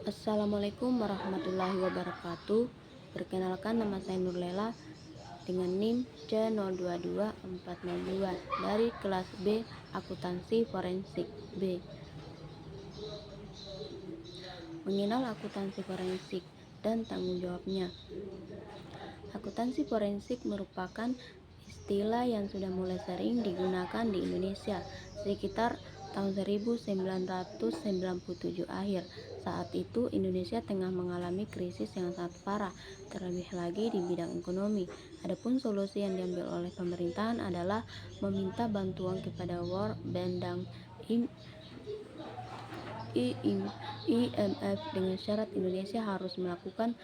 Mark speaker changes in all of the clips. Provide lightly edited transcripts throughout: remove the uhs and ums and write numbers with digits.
Speaker 1: Assalamualaikum warahmatullahi wabarakatuh. Perkenalkan, nama saya Nurlela dengan NIM C022402 dari kelas B Akuntansi Forensik B. Mengenal akuntansi forensik dan tanggung jawabnya. Akuntansi forensik merupakan istilah yang sudah mulai sering digunakan di Indonesia sekitar tahun 1997 akhir. Saat itu Indonesia tengah mengalami krisis yang sangat parah, terlebih lagi di bidang ekonomi. Adapun solusi yang diambil oleh pemerintahan adalah meminta bantuan kepada World Bank dan IMF dengan syarat Indonesia harus melakukan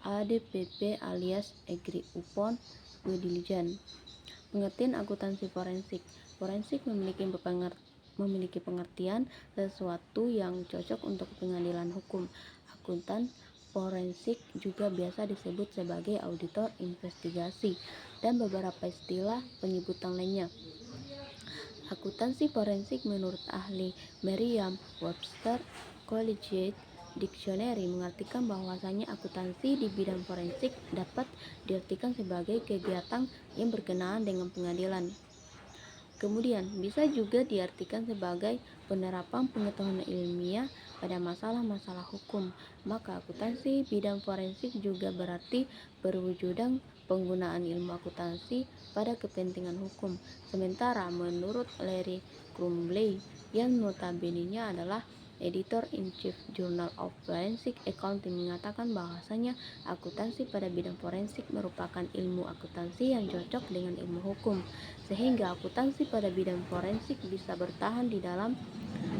Speaker 1: ADPP alias Agree Upon Due Diligence. Pengertian akuntansi forensik. Forensik memiliki pengertian sesuatu yang cocok untuk pengadilan hukum. Akuntan forensik juga biasa disebut sebagai auditor investigasi dan beberapa istilah penyebutan lainnya. Akuntansi forensik menurut ahli Merriam-Webster Collegiate Dictionary mengartikan bahwasanya akuntansi di bidang forensik dapat diartikan sebagai kegiatan yang berkenaan dengan pengadilan. Kemudian bisa juga diartikan sebagai penerapan pengetahuan ilmiah pada masalah-masalah hukum. Maka akuntansi bidang forensik juga berarti perwujudan penggunaan ilmu akuntansi pada kepentingan hukum. Sementara menurut Larry Crumbley yang notabene-nya adalah Editor-in-Chief Journal of Forensic Accounting mengatakan bahwasanya akuntansi pada bidang forensik merupakan ilmu akuntansi yang cocok dengan ilmu hukum, sehingga akuntansi pada bidang forensik bisa bertahan di dalam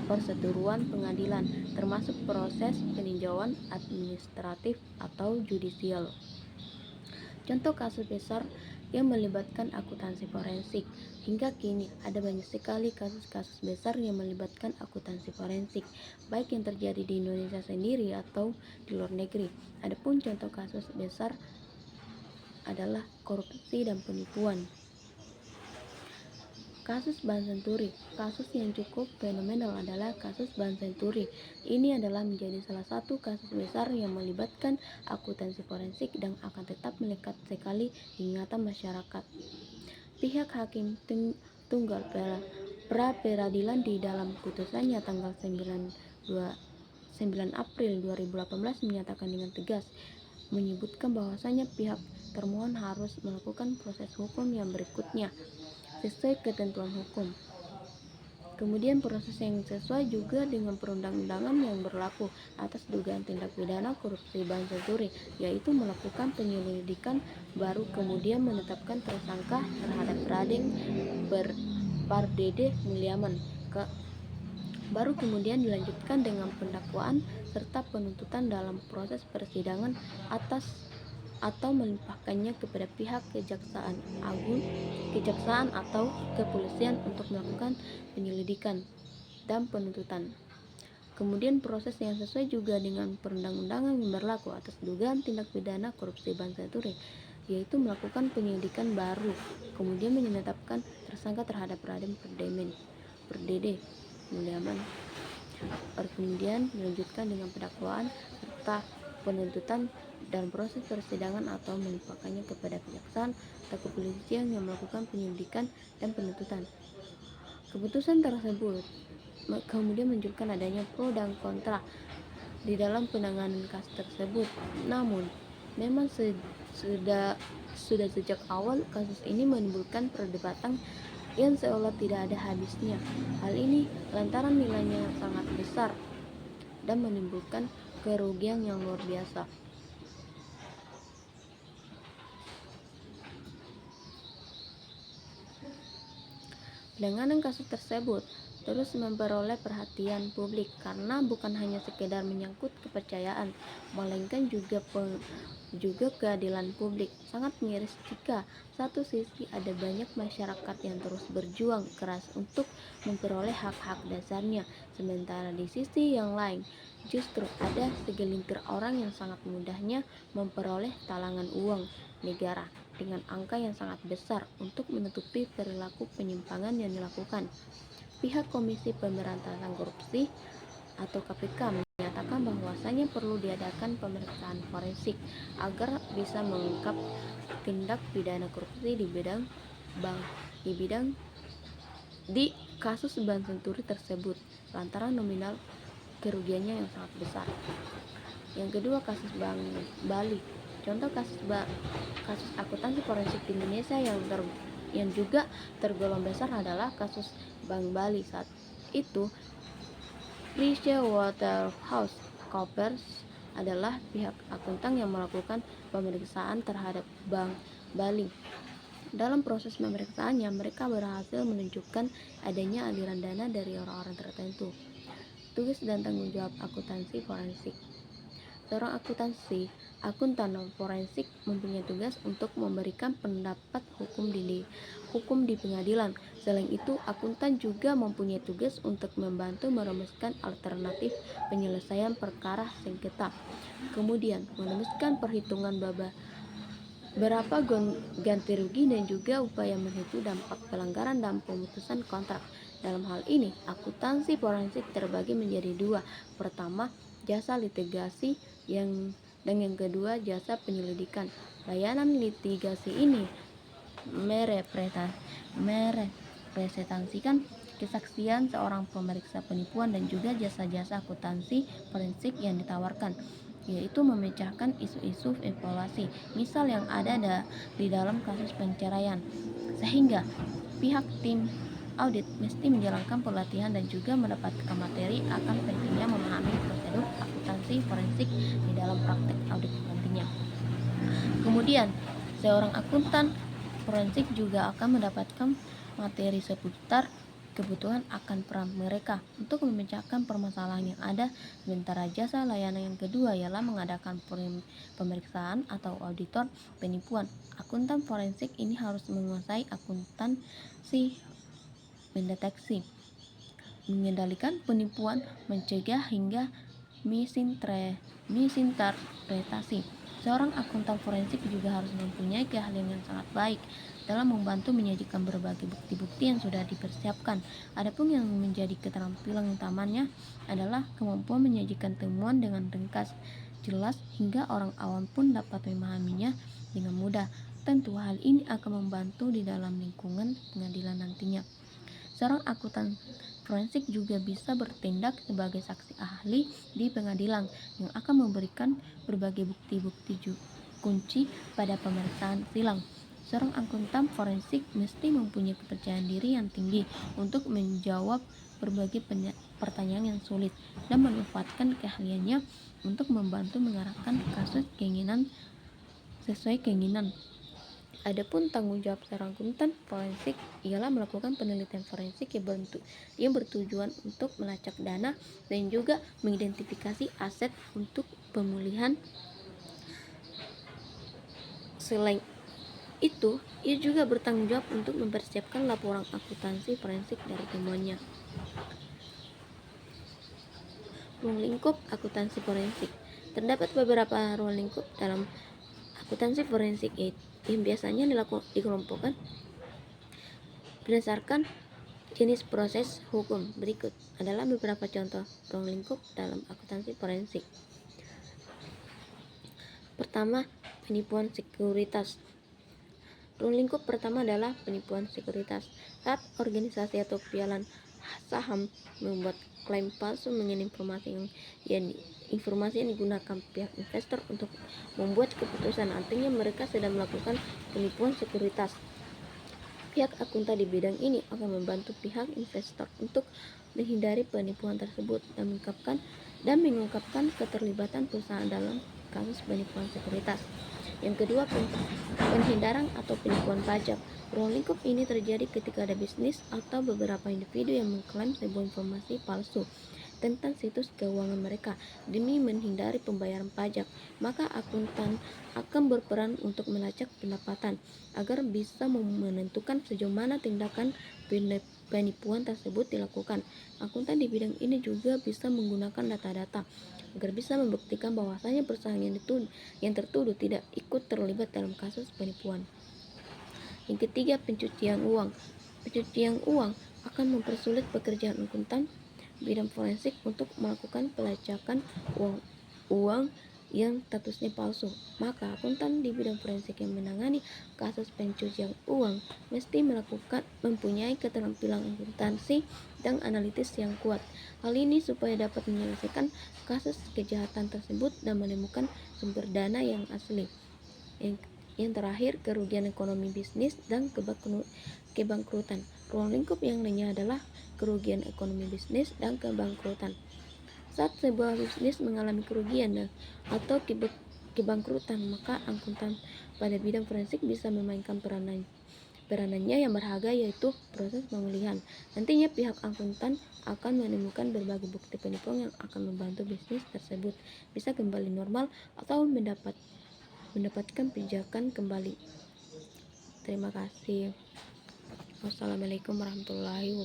Speaker 1: perseteruan pengadilan, termasuk proses peninjauan administratif atau judicial. Contoh kasus besar yang melibatkan akuntansi forensik. Hingga kini ada banyak sekali kasus-kasus besar yang melibatkan akuntansi forensik, baik yang terjadi di Indonesia sendiri atau di luar negeri. Adapun contoh kasus besar adalah korupsi dan penipuan. Kasus Bank Senturi. Kasus yang cukup fenomenal adalah kasus Bank Senturi. Ini adalah menjadi salah satu kasus besar yang melibatkan akuntansi forensik dan akan tetap melekat sekali di ingatan masyarakat. Pihak Hakim Tunggal pra peradilan di dalam putusannya tanggal 9 April 2018 menyatakan dengan tegas menyebutkan bahwasanya pihak termohon harus melakukan proses hukum yang berikutnya sesuai ketentuan hukum. Kemudian proses yang sesuai juga dengan perundang-undangan yang berlaku atas dugaan tindak pidana korupsi Bank Senturi, yaitu melakukan penyelidikan baru kemudian menetapkan tersangka terhadap Raden Pardede Mulyaman. Baru kemudian dilanjutkan dengan pendakwaan serta penuntutan dalam proses persidangan atas atau melimpahkannya kepada pihak kejaksaan agung, kejaksaan atau kepolisian untuk melakukan penyelidikan dan penuntutan. Kemudian proses yang sesuai juga dengan perundang-undangan yang berlaku atas dugaan tindak pidana korupsi Bank Senturi, yaitu melakukan penyelidikan baru, kemudian menetapkan tersangka terhadap Raden Pardede Mulyaman. Kemudian dilanjutkan dengan pendakwaan serta penuntutan dan proses persidangan atau melimpahkannya kepada kejaksaan atau kepolisian yang melakukan penyelidikan dan penuntutan. Keputusan tersebut kemudian menunjukkan adanya pro dan kontra di dalam penanganan kasus tersebut. Namun, memang sudah sejak awal kasus ini menimbulkan perdebatan yang seolah tidak ada habisnya. Hal ini lantaran nilainya yang sangat besar dan menimbulkan kerugian yang luar biasa. Penanganan kasus tersebut terus memperoleh perhatian publik karena bukan hanya sekedar menyangkut kepercayaan, melainkan juga keadilan publik. Sangat miris jika satu sisi ada banyak masyarakat yang terus berjuang keras untuk memperoleh hak-hak dasarnya, sementara di sisi yang lain justru ada segelintir orang yang sangat mudahnya memperoleh talangan uang negara dengan angka yang sangat besar untuk menutupi perilaku penyimpangan yang dilakukan. Pihak Komisi Pemberantasan Korupsi atau KPK menyatakan menyatakan bahwasanya perlu diadakan pemeriksaan forensik agar bisa mengungkap tindak pidana korupsi di kasus Bank Senturi tersebut lantaran nominal kerugiannya yang sangat besar. Yang kedua, kasus Bank Bali. Contoh kasus akuntansi forensik di Indonesia yang juga tergolong besar adalah kasus Bank Bali. Saat itu PricewaterhouseCoopers adalah pihak akuntan yang melakukan pemeriksaan terhadap Bank Bali. Dalam proses pemeriksaannya, mereka berhasil menunjukkan adanya aliran dana dari orang-orang tertentu. Tugas dan tanggung jawab akuntansi forensik. Seorang akuntan forensik mempunyai tugas untuk memberikan pendapat hukum di pengadilan. Selain itu, akuntan juga mempunyai tugas untuk membantu merumuskan alternatif penyelesaian perkara sengketa. Kemudian, merumuskan perhitungan berapa ganti rugi dan juga upaya menghitung dampak pelanggaran dalam pemutusan kontrak. Dalam hal ini, akuntansi forensik terbagi menjadi dua. Pertama, jasa litigasi dan yang kedua, jasa penyelidikan. Layanan litigasi ini merepresentasikan kesaksian seorang pemeriksa penipuan dan juga jasa-jasa akuntansi forensik yang ditawarkan, yaitu memecahkan isu-isu evaluasi misal yang ada di dalam kasus perceraian, sehingga pihak tim audit mesti menjalankan pelatihan dan juga mendapatkan materi akan pentingnya memahami prosedur akuntansi forensik di dalam praktek audit nantinya. Kemudian, seorang akuntan forensik juga akan mendapatkan materi seputar kebutuhan akan peran mereka untuk memecahkan permasalahan yang ada. Sementara jasa layanan yang kedua ialah mengadakan pemeriksaan atau auditor penipuan. Akuntan forensik ini harus menguasai akuntansi mendeteksi, mengendalikan penipuan, mencegah hingga misinterpretasi. Seorang akuntan forensik juga harus mempunyai keahlian yang sangat baik dalam membantu menyajikan berbagai bukti-bukti yang sudah dipersiapkan. Adapun yang menjadi keterampilan utamanya adalah kemampuan menyajikan temuan dengan ringkas, jelas, hingga orang awam pun dapat memahaminya dengan mudah. Tentu hal ini akan membantu di dalam lingkungan pengadilan nantinya. Seorang akuntan forensik juga bisa bertindak sebagai saksi ahli di pengadilan yang akan memberikan berbagai bukti-bukti kunci pada pemeriksaan silang. Seorang akuntan forensik mesti mempunyai kepercayaan diri yang tinggi untuk menjawab berbagai pertanyaan yang sulit dan memanfaatkan keahliannya untuk membantu mengarahkan kasus sesuai keinginan. Adapun tanggung jawab seorang akuntan forensik ialah melakukan penelitian forensik yang bertujuan untuk melacak dana dan juga mengidentifikasi aset untuk pemulihan. Selain itu, ia juga bertanggung jawab untuk mempersiapkan laporan akuntansi forensik dari temuannya. Ruang lingkup akuntansi forensik. Terdapat beberapa ruang lingkup dalam akuntansi forensik yang biasanya dikelompokkan berdasarkan jenis proses hukum. Berikut adalah beberapa contoh ruang lingkup dalam akuntansi forensik. Pertama, penipuan sekuritas. Ruang lingkup pertama adalah penipuan sekuritas. Saat organisasi atau pialan saham membuat klaim palsu mengenai informasi yang digunakan pihak investor untuk membuat keputusan, artinya mereka sedang melakukan penipuan sekuritas. Pihak akuntan di bidang ini akan membantu pihak investor untuk menghindari penipuan tersebut dan mengungkapkan keterlibatan perusahaan dalam kasus penipuan sekuritas. Yang kedua, penghindaran atau penipuan pajak. Ruang lingkup ini terjadi ketika ada bisnis atau beberapa individu yang mengklaim sebuah informasi palsu tentang situs keuangan mereka demi menghindari pembayaran pajak. Maka akuntan akan berperan untuk melacak pendapatan agar bisa menentukan sejauh mana tindakan penipuan tersebut dilakukan. Akuntan di bidang ini juga bisa menggunakan data-data agar bisa membuktikan bahwasanya perusahaan yang tertuduh tidak ikut terlibat dalam kasus penipuan. Yang ketiga, pencucian uang. Pencucian uang akan mempersulit pekerjaan akuntan bidang forensik untuk melakukan pelacakan uang yang statusnya palsu. Maka akuntan di bidang forensik yang menangani kasus pencucian uang mesti mempunyai keterampilan akuntansi dan analitis yang kuat. Hal ini supaya dapat menyelesaikan kasus kejahatan tersebut dan menemukan sumber dana yang asli. Yang terakhir, kerugian ekonomi bisnis dan kebangkrutan. Ruang lingkup yang lainnya adalah kerugian ekonomi bisnis dan kebangkrutan. Saat sebuah bisnis mengalami kerugian atau kebangkrutan, maka akuntan pada bidang forensik bisa memainkan peranannya yang berharga, yaitu proses pemulihan. Nantinya pihak akuntan akan menemukan berbagai bukti penipuan yang akan membantu bisnis tersebut bisa kembali normal atau mendapatkan pijakan kembali. Terima kasih. Wassalamualaikum warahmatullahi wabarakatuh.